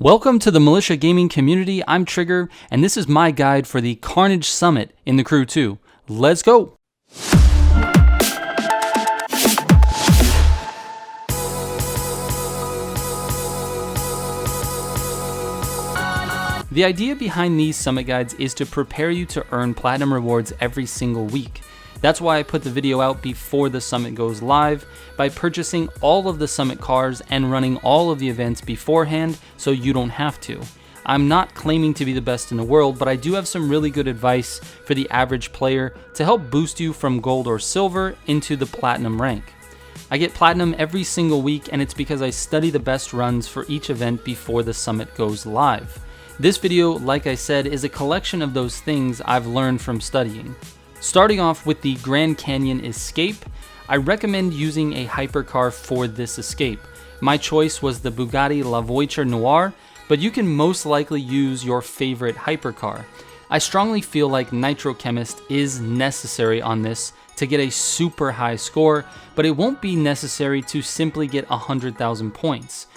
Welcome to the Militia gaming community. I'm Trigger, and this is my guide for the Carnage Summit in the Crew 2. Let's go! The idea behind these summit guides is to prepare you to earn platinum rewards every single week. That's why I put the video out before the summit goes live by purchasing all of the summit cars and running all of the events beforehand so you don't have to. I'm not claiming to be the best in the world, but I do have some really good advice for the average player to help boost you from gold or silver into the platinum rank. I get platinum every single week, and it's because I study the best runs for each event before the summit goes live. This video, like I said, is a collection of those things I've learned from studying. Starting off with the Grand Canyon escape, I recommend using a hypercar for this escape. My choice was the Bugatti La Voiture Noir, but you can most likely use your favorite hypercar. I strongly feel like Nitro Chemist is necessary on this to get a super high score, but it won't be necessary to simply get 100,000 points.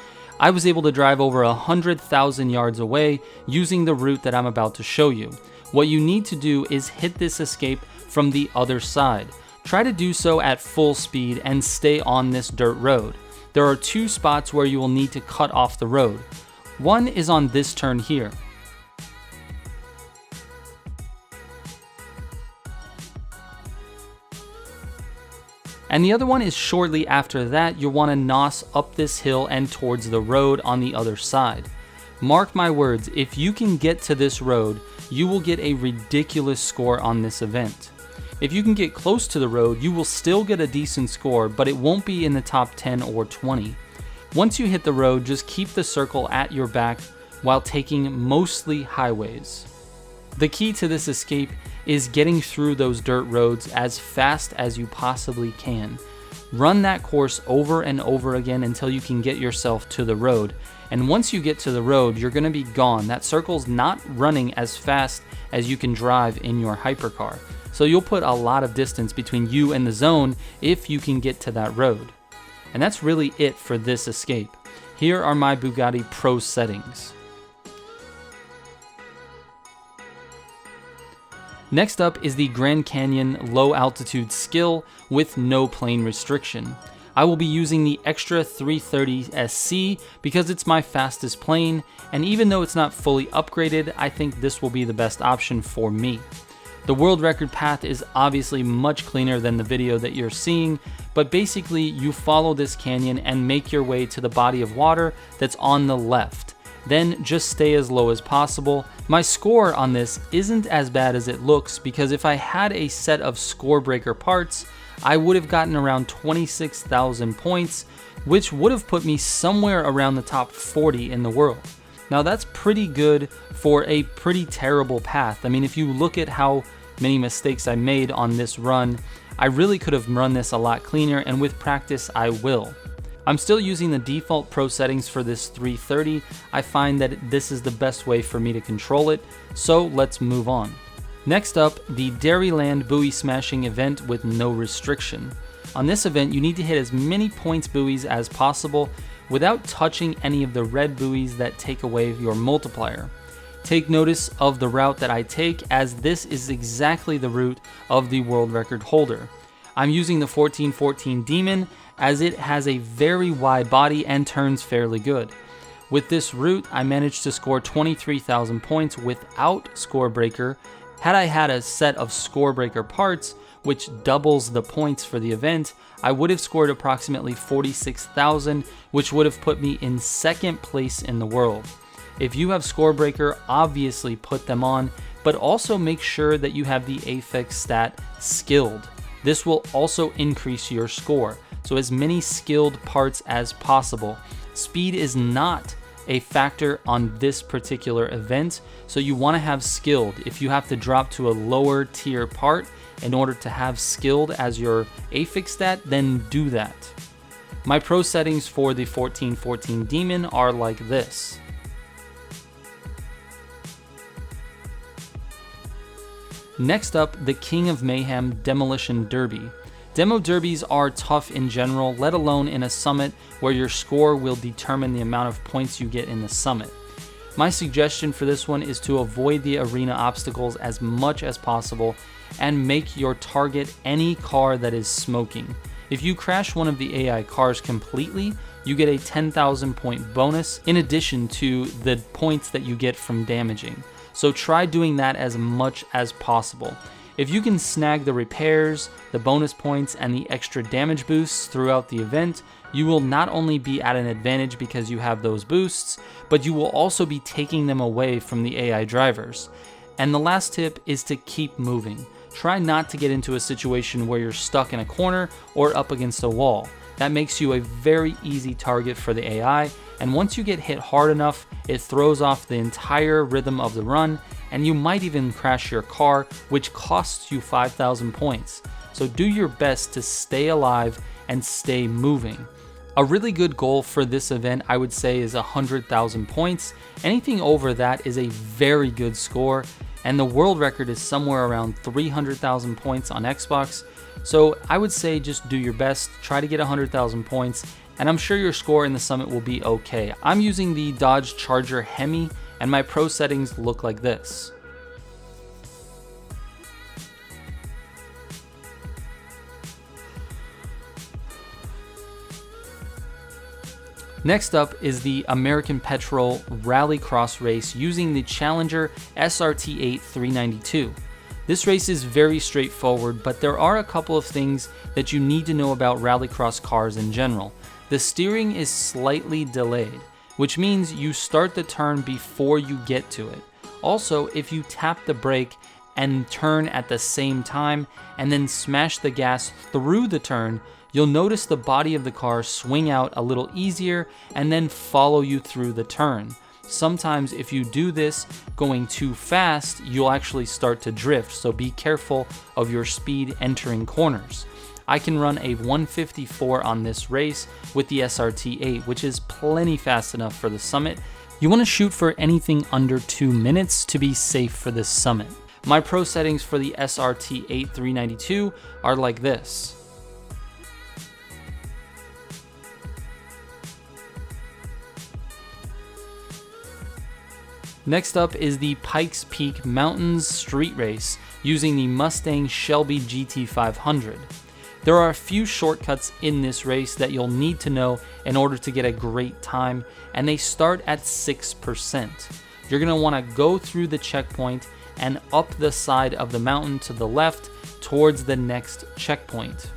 I was able to drive over 100,000 yards away using the route that I'm about to show you. What you need to do is hit this escape from the other side. Try to do so at full speed and stay on this dirt road. There are two spots where you will need to cut off the road. One is on this turn here. And the other one is shortly after that. You'll want to nos up this hill and towards the road on the other side. Mark my words, if you can get to this road, you will get a ridiculous score on this event. If you can get close to the road, you will still get a decent score, but it won't be in the top 10 or 20. Once you hit the road, just keep the circle at your back while taking mostly highways. The key to this escape is getting through those dirt roads as fast as you possibly can. Run that course over and over again until you can get yourself to the road. And once you get to the road, you're going to be gone. That circle's not running as fast as you can drive in your hypercar. So you'll put a lot of distance between you and the zone if you can get to that road. And that's really it for this escape. Here are my Bugatti Pro settings. Next up is the Grand Canyon low altitude skill with no plane restriction. I will be using the Extra 330 SC because it's my fastest plane, and even though it's not fully upgraded, I think this will be the best option for me. The world record path is obviously much cleaner than the video that you're seeing, but basically you follow this canyon and make your way to the body of water that's on the left. Then just stay as low as possible. My score on this isn't as bad as it looks because if I had a set of score breaker parts, I would have gotten around 26,000 points, which would have put me somewhere around the top 40 in the world. Now that's pretty good for a pretty terrible path. I mean, if you look at how many mistakes I made on this run, I really could have run this a lot cleaner, and with practice I will. I'm still using the default pro settings for this 330. I find that this is the best way for me to control it, so let's move on. Next up, the Dairyland buoy smashing event with no restriction. On this event, you need to hit as many points buoys as possible without touching any of the red buoys that take away your multiplier. Take notice of the route that I take, as this is exactly the route of the world record holder. I'm using the 1414 Demon as it has a very wide body and turns fairly good. With this route, I managed to score 23,000 points without score breaker. Had I had a set of score breaker parts, which doubles the points for the event, I would have scored approximately 46,000, which would have put me in second place in the world. If you have score breaker, obviously put them on, but also make sure that you have the affix stat skilled. This will also increase your score, so as many skilled parts as possible. Speed is not a factor on this particular event, so you want to have skilled. If you have to drop to a lower tier part in order to have skilled as your affix stat, then do that. My pro settings for the 1414 Demon are like this. Next up, the King of Mayhem Demolition Derby. Demo derbies are tough in general, let alone in a summit where your score will determine the amount of points you get in the summit. My suggestion for this one is to avoid the arena obstacles as much as possible and make your target any car that is smoking. If you crash one of the AI cars completely, you get a 10,000 point bonus in addition to the points that you get from damaging. So try doing that as much as possible. If you can snag the repairs, the bonus points, and the extra damage boosts throughout the event, you will not only be at an advantage because you have those boosts, but you will also be taking them away from the AI drivers. And the last tip is to keep moving. Try not to get into a situation where you're stuck in a corner or up against a wall. That makes you a very easy target for the AI, and once you get hit hard enough, it throws off the entire rhythm of the run, and you might even crash your car, which costs you 5,000 points. So do your best to stay alive and stay moving. A really good goal for this event, I would say, is 100,000 points. Anything over that is a very good score, and the world record is somewhere around 300,000 points on Xbox. So I would say just do your best, try to get 100,000 points, and I'm sure your score in the summit will be okay. I'm using the Dodge Charger Hemi, and my pro settings look like this. Next up is the American Petrol Rallycross race using the Challenger SRT8 392. This race is very straightforward, but there are a couple of things that you need to know about rallycross cars in general. The steering is slightly delayed, which means you start the turn before you get to it. Also, if you tap the brake and turn at the same time and then smash the gas through the turn, you'll notice the body of the car swing out a little easier and then follow you through the turn. Sometimes if you do this going too fast, you'll actually start to drift, so be careful of your speed entering corners. I can run a 154 on this race with the SRT8, which is plenty fast enough for the summit. You want to shoot for anything under 2 minutes to be safe for this summit. My pro settings for the SRT8 392 are like this. Next up is the Pikes Peak Mountains Street Race using the Mustang Shelby GT500. There are a few shortcuts in this race that you'll need to know in order to get a great time, and they start at 6%. You're going to want to go through the checkpoint and up the side of the mountain to the left towards the next checkpoint.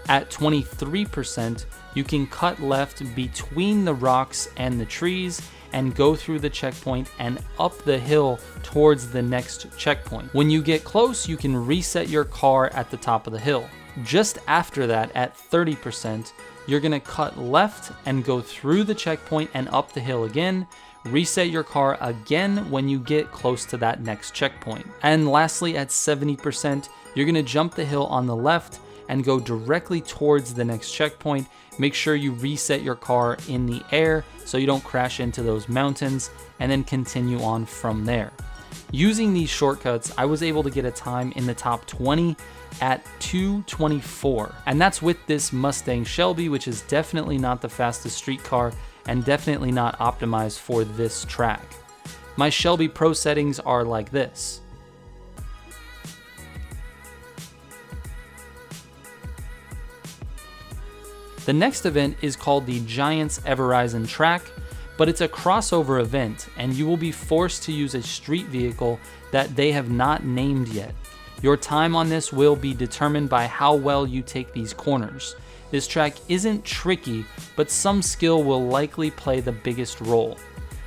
At 23%, you can cut left between the rocks and the trees and go through the checkpoint and up the hill towards the next checkpoint. When you get close, you can reset your car at the top of the hill. Just after that, at 30%, you're gonna cut left and go through the checkpoint and up the hill again, reset your car again when you get close to that next checkpoint. And lastly, at 70%, you're gonna jump the hill on the left and go directly towards the next checkpoint. Make sure you reset your car in the air so you don't crash into those mountains, and then continue on from there. Using these shortcuts, I was able to get a time in the top 20 at 2:24, and that's with this Mustang Shelby, which is definitely not the fastest street car and definitely not optimized for this track. My Shelby Pro settings are like this. The next event is called the Giants Everyzon track, but it's a crossover event and you will be forced to use a street vehicle that they have not named yet. Your time on this will be determined by how well you take these corners. This track isn't tricky, but some skill will likely play the biggest role.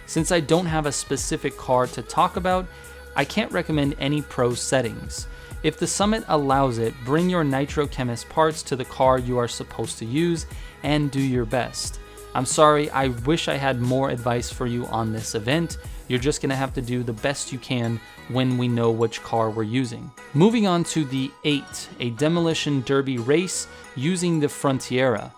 Since I don't have a specific car to talk about, I can't recommend any pro settings. If the summit allows it, bring your Nitrochemist parts to the car you are supposed to use and do your best. I'm sorry, I wish I had more advice for you on this event. You're just gonna have to do the best you can when we know which car we're using. Moving on to the 8, a demolition derby race using the Frontiera.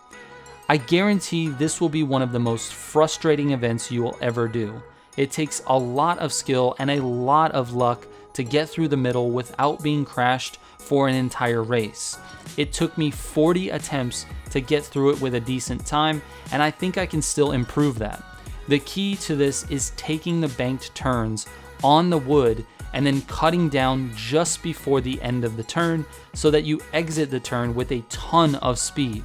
I guarantee this will be one of the most frustrating events you will ever do. It takes a lot of skill and a lot of luck to get through the middle without being crashed for an entire race. It took me 40 attempts to get through it with a decent time, and I think I can still improve that. The key to this is taking the banked turns on the wood and then cutting down just before the end of the turn so that you exit the turn with a ton of speed.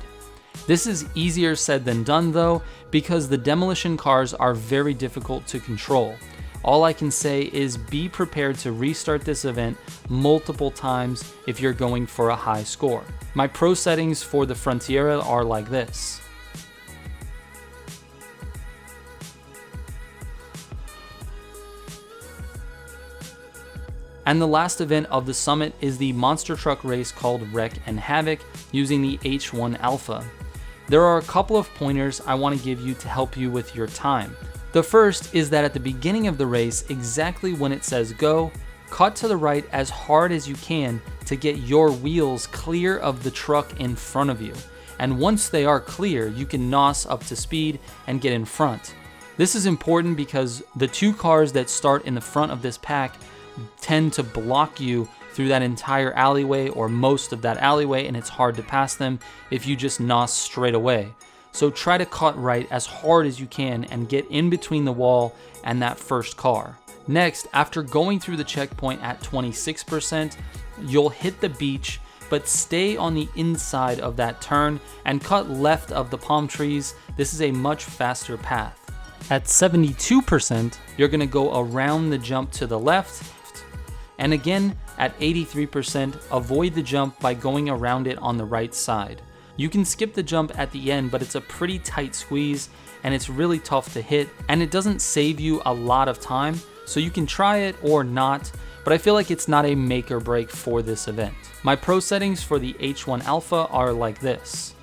This is easier said than done though, because the demolition cars are very difficult to control. All I can say is be prepared to restart this event multiple times if you're going for a high score. My pro settings for the Frontiera are like this. And the last event of the summit is the monster truck race called Wreck and Havoc using the H1 Alpha. There are a couple of pointers I want to give you to help you with your time. The first is that at the beginning of the race, exactly when it says go, cut to the right as hard as you can to get your wheels clear of the truck in front of you. And once they are clear, you can nos up to speed and get in front. This is important because the two cars that start in the front of this pack tend to block you through that entire alleyway or most of that alleyway, and it's hard to pass them if you just nos straight away. So try to cut right as hard as you can and get in between the wall and that first car. Next, after going through the checkpoint at 26%, you'll hit the beach, but stay on the inside of that turn and cut left of the palm trees. This is a much faster path. At 72%, you're going to go around the jump to the left. And again, at 83%, avoid the jump by going around it on the right side. You can skip the jump at the end, but it's a pretty tight squeeze and it's really tough to hit, and it doesn't save you a lot of time, so you can try it or not, but I feel like it's not a make or break for this event. My pro settings for the H1 Alpha are like this.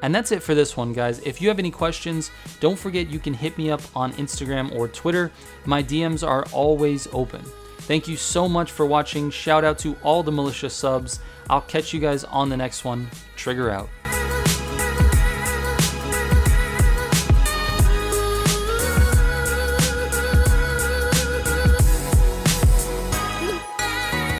And that's it for this one, guys. If you have any questions, don't forget you can hit me up on Instagram or Twitter. My DMs are always open. Thank you so much for watching. Shout out to all the Militia subs. I'll catch you guys on the next one. Trigger out.